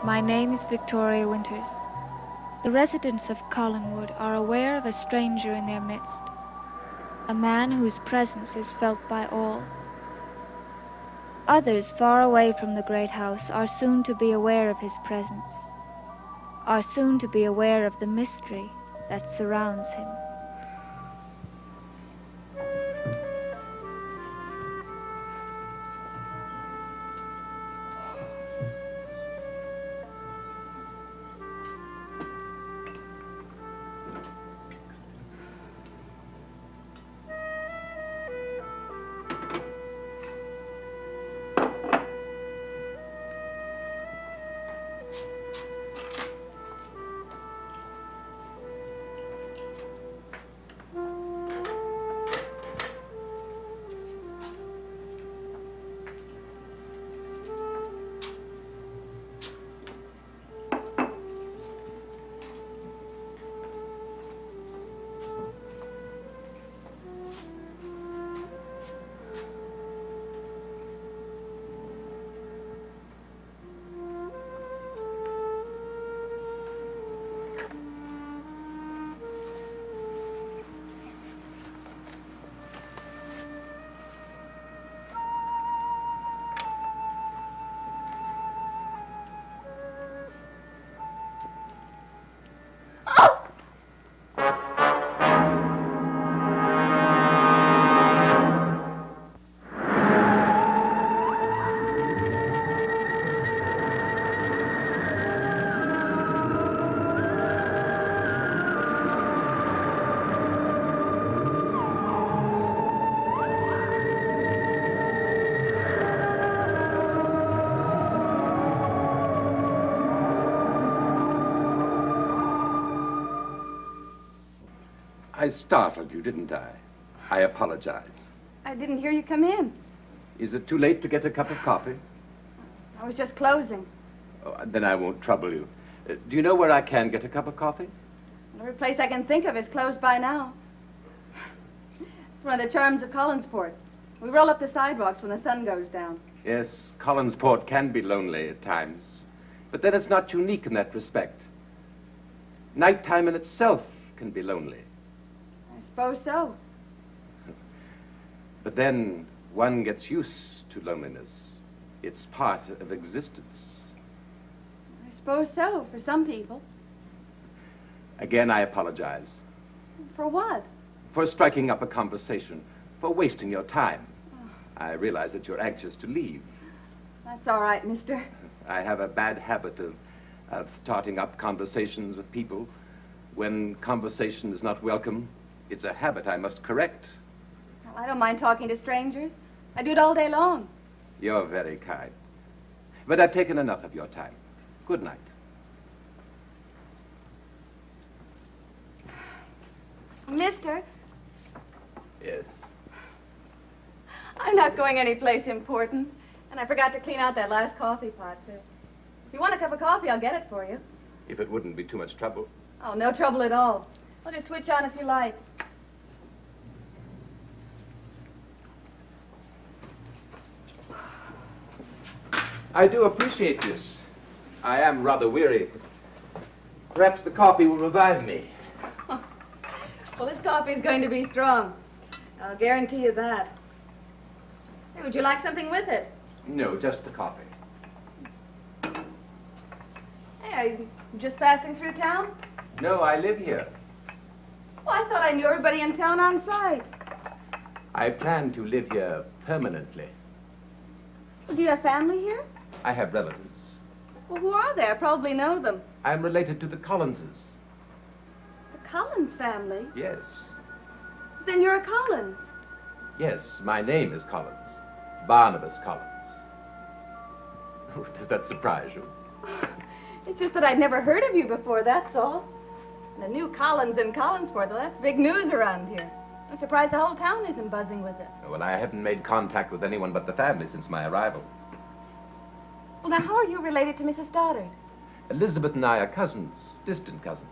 My name is Victoria Winters. The residents of Collinwood are aware of a stranger in their midst, a man whose presence is felt by all. Others far away from the great house are soon to be aware of his presence, are soon to be aware of the mystery that surrounds him. I startled you, didn't I? I apologize. I didn't hear you come in. Is it too late to get a cup of coffee? I was just closing. Oh, then I won't trouble you. Do you know where I can get a cup of coffee? Every place I can think of is closed by now. It's one of the charms of Collinsport. We roll up the sidewalks when the sun goes down. Yes, Collinsport can be lonely at times. But then it's not unique in that respect. Nighttime in itself can be lonely. I suppose so. But then one gets used to loneliness. It's part of existence. I suppose so, for some people. Again, I apologize. For what? For striking up a conversation, for wasting your time. I realize that you're anxious to leave. That's all right, mister. I have a bad habit of starting up conversations with people. When conversation is not welcome, it's a habit I must correct. Well, I don't mind talking to strangers. I do it all day long. You're very kind. But I've taken enough of your time. Good night. Mister, Yes. I'm not going anyplace important. And I forgot to clean out that last coffee pot, too. If you want a cup of coffee, I'll get it for you. If it wouldn't be too much trouble. Oh, no trouble at all. I'll just switch on a few lights. I do appreciate this. I am rather weary. Perhaps the coffee will revive me. Well, this coffee is going to be strong. I'll guarantee you that. Hey, would you like something with it? No, just the coffee. Hey, are you just passing through town? No, I live here. Well, I thought I knew everybody in town on sight. I plan to live here permanently. Well, do you have family here? I have relatives. Well, who are they? I probably know them. I'm related to the Collinses. The Collins family? Yes. Then you're a Collins. Yes, my name is Collins. Barnabas Collins. Does that surprise you? It's just that I'd never heard of you before, that's all. And a new Collins in Collinsport, well, that's big news around here. I'm surprised the whole town isn't buzzing with it. Well, I haven't made contact with anyone but the family since my arrival. Well, now, how are you related to Mrs. Stoddard? Elizabeth and I are cousins, distant cousins.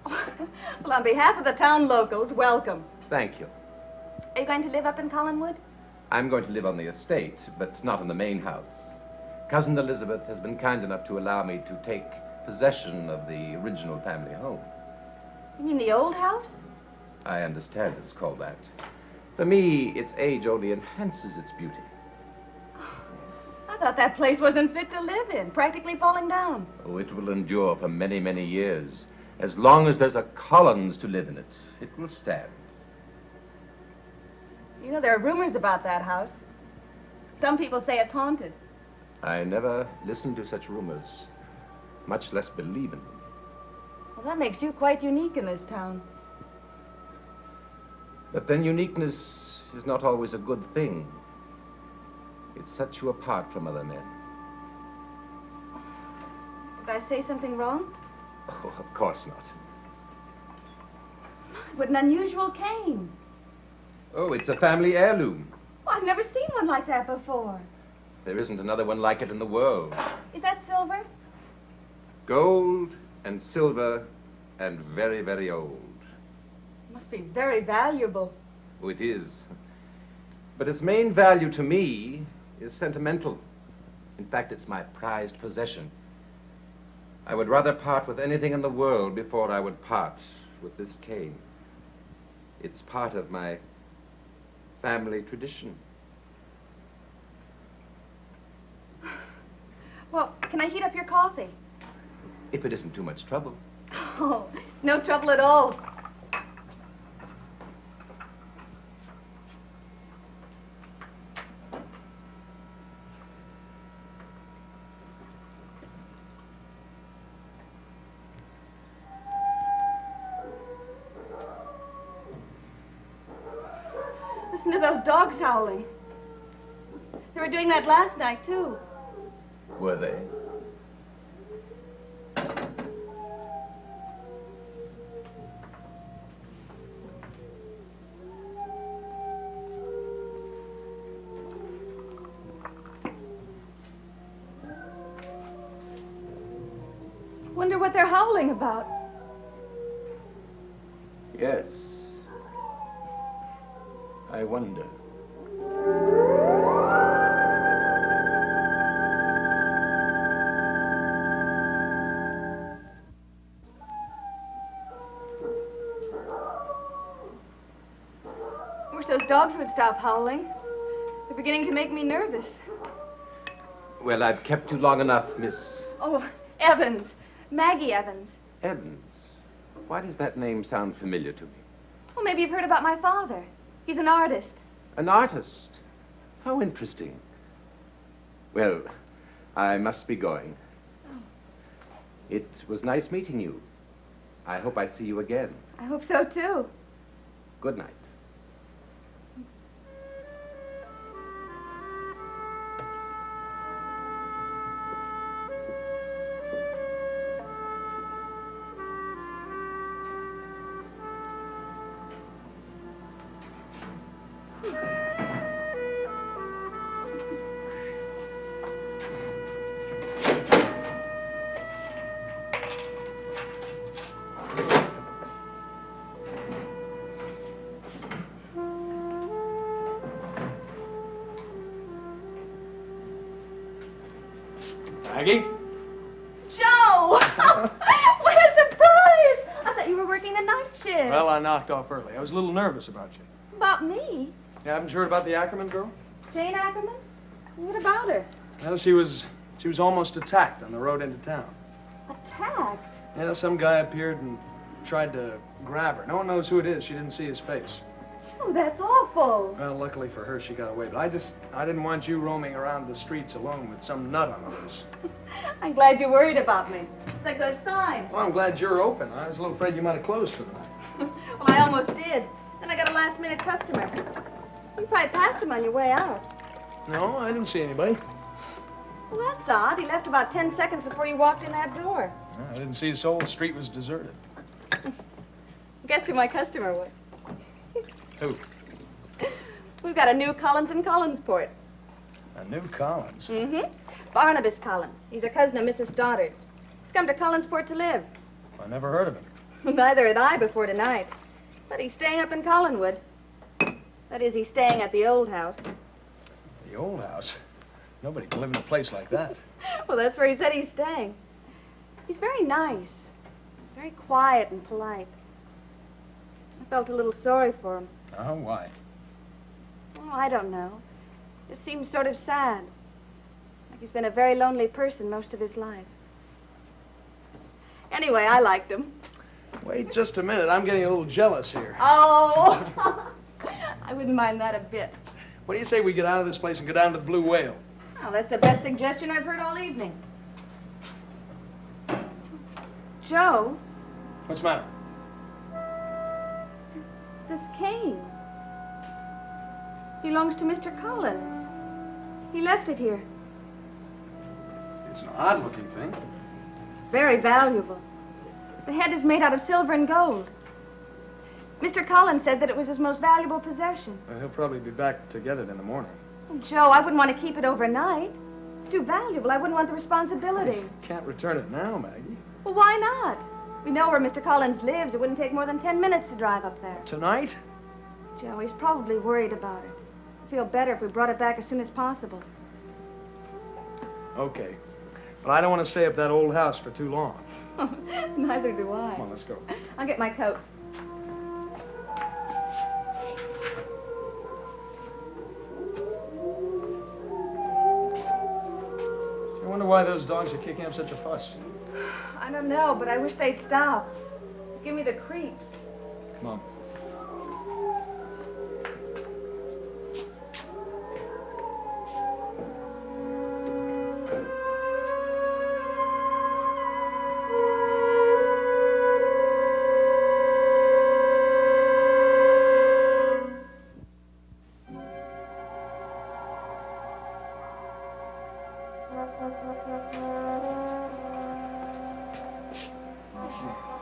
Well, on behalf of the town locals, welcome. Thank you. Are you going to live up in Collinwood? I'm going to live on the estate, but not in the main house. Cousin Elizabeth has been kind enough to allow me to take possession of the original family home. You mean the old house? I understand it's called that. For me, its age only enhances its beauty. I thought that place wasn't fit to live in, practically falling down. Oh, it will endure for many, many years. As long as there's a Collins to live in it, it will stand. You know, there are rumors about that house. Some people say it's haunted. I never listen to such rumors, much less believe in them. Well, that makes you quite unique in this town. But then uniqueness is not always a good thing. It sets you apart from other men. Did I say something wrong? Oh, of course not. What an unusual cane. Oh, it's a family heirloom. Well, I've never seen one like that before. There isn't another one like it in the world. Is that silver? Gold and silver and very, very old. It must be very valuable. Oh, it is. But its main value to me is sentimental. In fact, it's my prized possession. I would rather part with anything in the world before I would part with this cane. It's part of my family tradition. Well, can I heat up your coffee? If it isn't too much trouble. Oh, it's no trouble at all. Listen to those dogs howling. They were doing that last night, too. Were they? Wonder what they're howling about. Yes. I wonder. I wish those dogs would stop howling. They're beginning to make me nervous. Well, I've kept you long enough, Miss Oh, Evans. Maggie Evans. Evans. Why does that name sound familiar to me? Well, maybe you've heard about my father. He's an artist. An artist? How interesting. Well, I must be going. It was nice meeting you. I hope I see you again. I hope so, too. Good night. Maggie? Joe! What a surprise! I thought you were working the night shift. Well, I knocked off early. I was a little nervous about you. About me? You haven't heard about the Ackerman girl? Jane Ackerman? What about her? Well, she was almost attacked on the road into town. Attacked? Yeah, some guy appeared and tried to grab her. No one knows who it is. She didn't see his face. Oh, that's awful. Well, luckily for her, she got away. But I didn't want you roaming around the streets alone with some nut on the loose. I'm glad you're worried about me. It's a good sign. Well, I'm glad you're open. I was a little afraid you might have closed for the night. Well, I almost did. Then I got a last-minute customer. You probably passed him on your way out. No, I didn't see anybody. Well, that's odd. He left about 10 seconds before you walked in that door. No, I didn't see a soul. The street was deserted. Guess who my customer was? Who? We've got a new Collins in Collinsport. A new Collins. Mm-hmm. Barnabas Collins. He's a cousin of Mrs. Stoddard's. He's come to Collinsport to live. I never heard of him. Neither had I before tonight. But he's staying up in Collinwood. That is, he's staying at the old house. The old house. Nobody can live in a place like that. Well, that's where he said he's staying. He's very nice, very quiet and polite. I felt a little sorry for him. Oh, why? Oh, I don't know. Just seems sort of sad. Like he's been a very lonely person most of his life. Anyway, I liked him. Wait just a minute. I'm getting a little jealous here. Oh, I wouldn't mind that a bit. What do you say we get out of this place and go down to the Blue Whale? Well, that's the best suggestion I've heard all evening. Joe, What's the matter? this cane belongs to Mr. Collins. He left it here. It's an odd-looking thing. It's very valuable. The head is made out of silver and gold. Mr. Collins said that it was his most valuable possession. Well, he'll probably be back to get it in the morning. Oh, Joe, I wouldn't want to keep it overnight. It's too valuable. I wouldn't want the responsibility. Can't return it now, Maggie. Well, why not? We know where Mr. Collins lives. It wouldn't take more than 10 minutes to drive up there. Tonight? Joe, he's probably worried about it. I'd feel better if we brought it back as soon as possible. Okay. But I don't want to stay up that old house for too long. Neither do I. Come on, let's go. I'll get my coat. I wonder why those dogs are kicking up such a fuss. I don't know, but I wish they'd stop. Give me the creeps. Come on.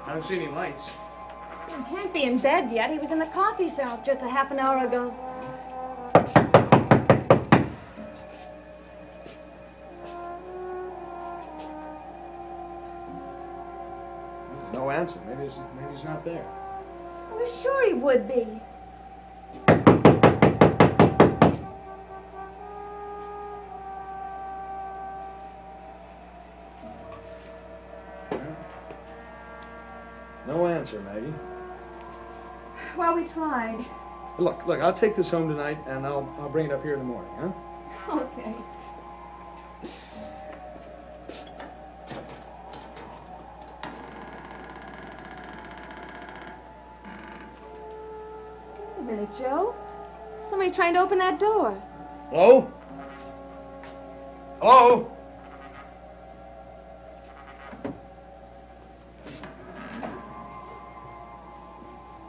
I don't see any lights. He can't be in bed yet. He was in the coffee shop just a half an hour ago. There's no answer. Maybe he's not there. I was sure he would be. No answer, Maggie. Well, we tried. Look, I'll take this home tonight, and I'll bring it up here in the morning, huh? Okay. Wait a minute, Joe. Somebody's trying to open that door. Hello? Hello?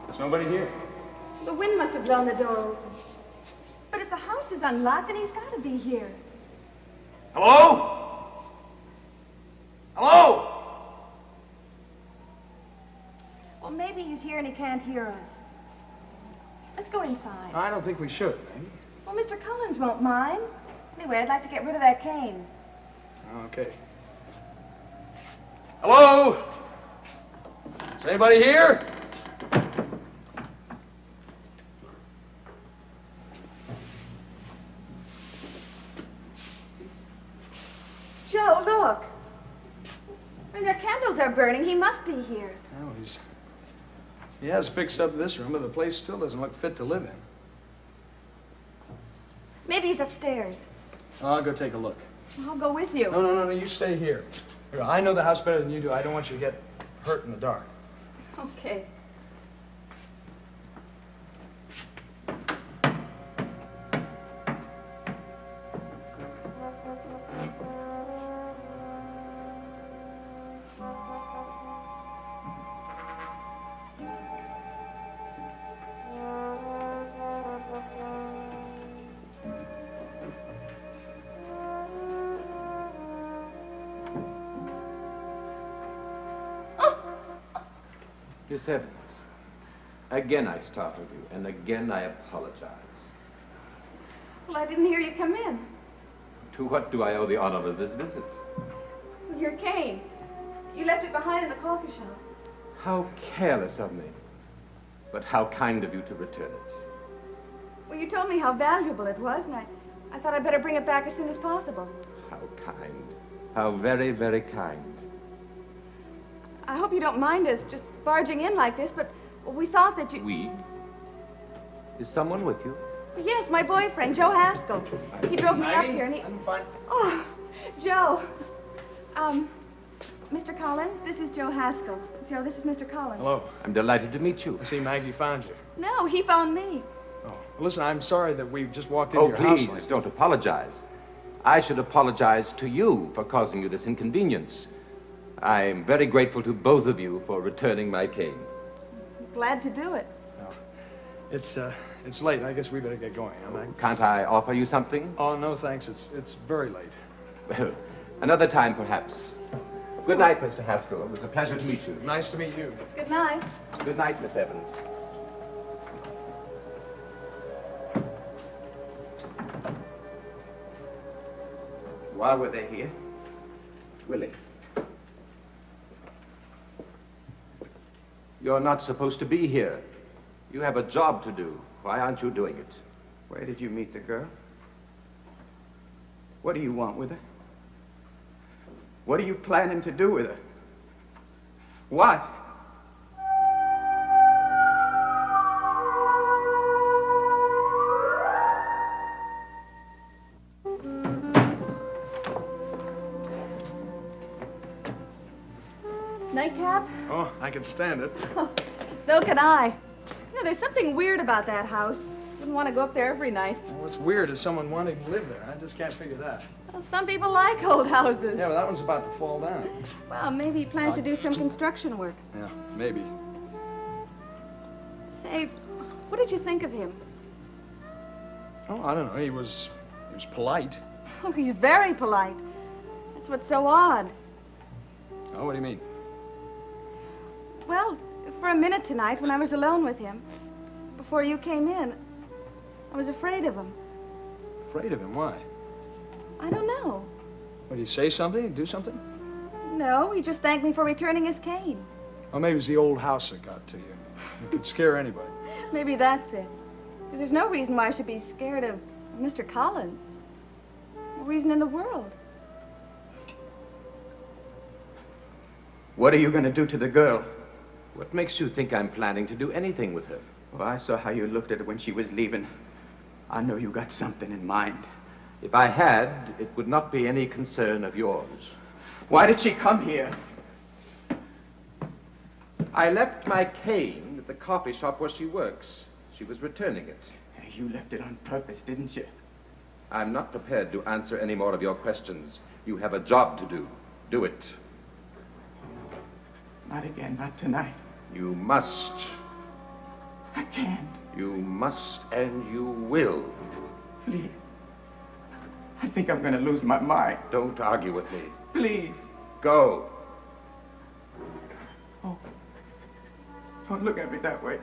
There's nobody here. The wind must have blown the door open. But if the house is unlocked, then he's got to be here. Hello? Hello? Well, maybe he's here and he can't hear us. Let's go inside. I don't think we should, Maggie. Well, Mr. Collins won't mind. Anyway, I'd like to get rid of that cane. Okay. Hello? Is anybody here? Joe, look. I mean, their candles are burning. He must be here. Well, he has fixed up this room, but the place still doesn't look fit to live in. Maybe he's upstairs. I'll go take a look. I'll go with you. No, you stay here. Here, I know the house better than you do. I don't want you to get hurt in the dark. Okay. Miss Evans, again I startled you, and again I apologize. Well, I didn't hear you come in. To what do I owe the honor of this visit? Your cane. You left it behind in the coffee shop. How careless of me. But how kind of you to return it. Well, you told me how valuable it was, and I thought I'd better bring it back as soon as possible. How kind. How very, very kind. I hope you don't mind us just barging in like this, but we thought that you... We? Is someone with you? Yes, my boyfriend, Joe Haskell. He drove me up here and he... I'm fine. Oh, Joe. Mr. Collins, this is Joe Haskell. Joe, this is Mr. Collins. Hello. I'm delighted to meet you. I see Maggie found you. No, he found me. Oh, well, listen, I'm sorry that we just walked into Oh, your house please, like don't apologize. I should apologize to you for causing you this inconvenience. I'm very grateful to both of you for returning my cane. Glad to do it. It's late. I guess we better get going, huh, Maggie? Can't I offer you something? Oh, no, thanks. It's very late. Well, another time, perhaps. Good night, Mr. Haskell. It was a pleasure to meet you. Nice to meet you. Good night. Good night, Miss Evans. Why were they here? Willie. You're not supposed to be here. You have a job to do. Why aren't you doing it? Where did you meet the girl? What do you want with her? What are you planning to do with her? What? Nightcap? Oh, I can stand it. So can I. You know, there's something weird about that house. Wouldn't want to go up there every night. What's weird is someone wanting to live there. I just can't figure that. Well, some people like old houses. Yeah, but that one's about to fall down. Well, maybe he plans to do some construction work. Yeah, maybe. Say, what did you think of him? Oh, I don't know. He was polite. Oh, he's very polite. That's what's so odd. Oh, what do you mean? Well, for a minute tonight, when I was alone with him, before you came in, I was afraid of him. Afraid of him? Why? I don't know. Would he say something? Do something? No, he just thanked me for returning his cane. Well, maybe it's the old house that got to you. It could scare anybody. Maybe that's it. Because there's no reason why I should be scared of Mr. Collins. No reason in the world. What are you going to do to the girl? What makes you think I'm planning to do anything with her? Well, I saw how you looked at her when she was leaving. I know you got something in mind. If I had, it would not be any concern of yours. Why did she come here? I left my cane at the coffee shop where she works. She was returning it. You left it on purpose, didn't you? I'm not prepared to answer any more of your questions. You have a job to do. Do it. Not again, not tonight. You must. I can't. You must and you will. Please. I think I'm going to lose my mind. Don't argue with me. Please. Go. Oh. Don't look at me that way.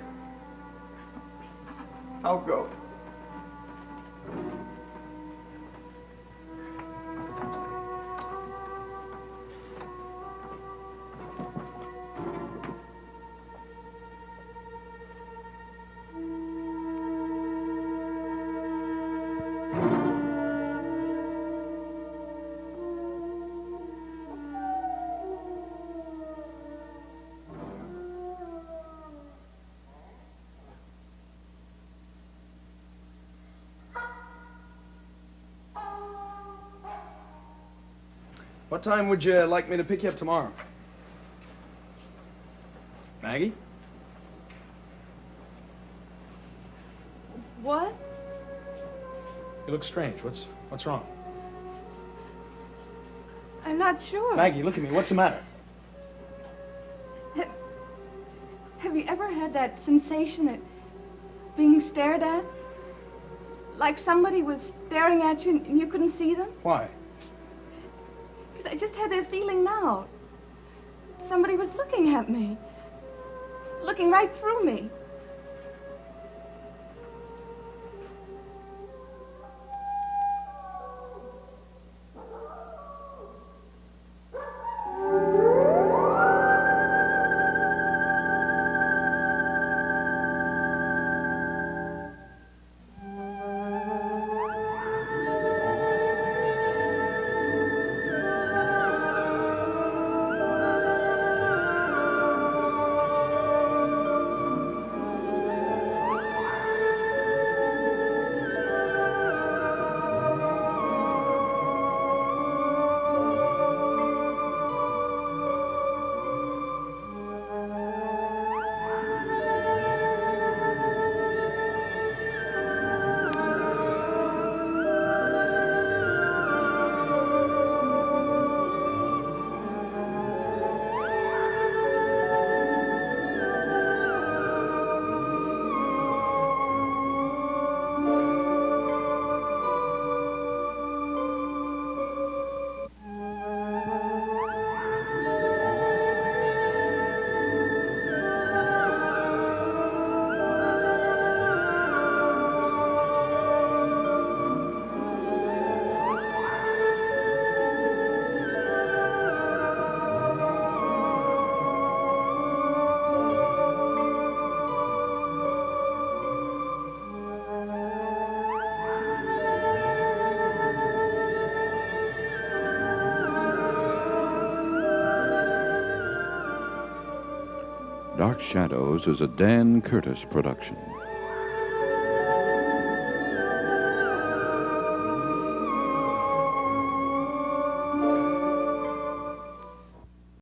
I'll go. What time would you like me to pick you up tomorrow? Maggie? What? You look strange. What's wrong? I'm not sure. Maggie, look at me. What's the matter? Have you ever had that sensation of being stared at? Like somebody was staring at you and you couldn't see them? Why? Because I just had that feeling now. Somebody was looking at me. Looking right through me. Dark Shadows is a Dan Curtis production.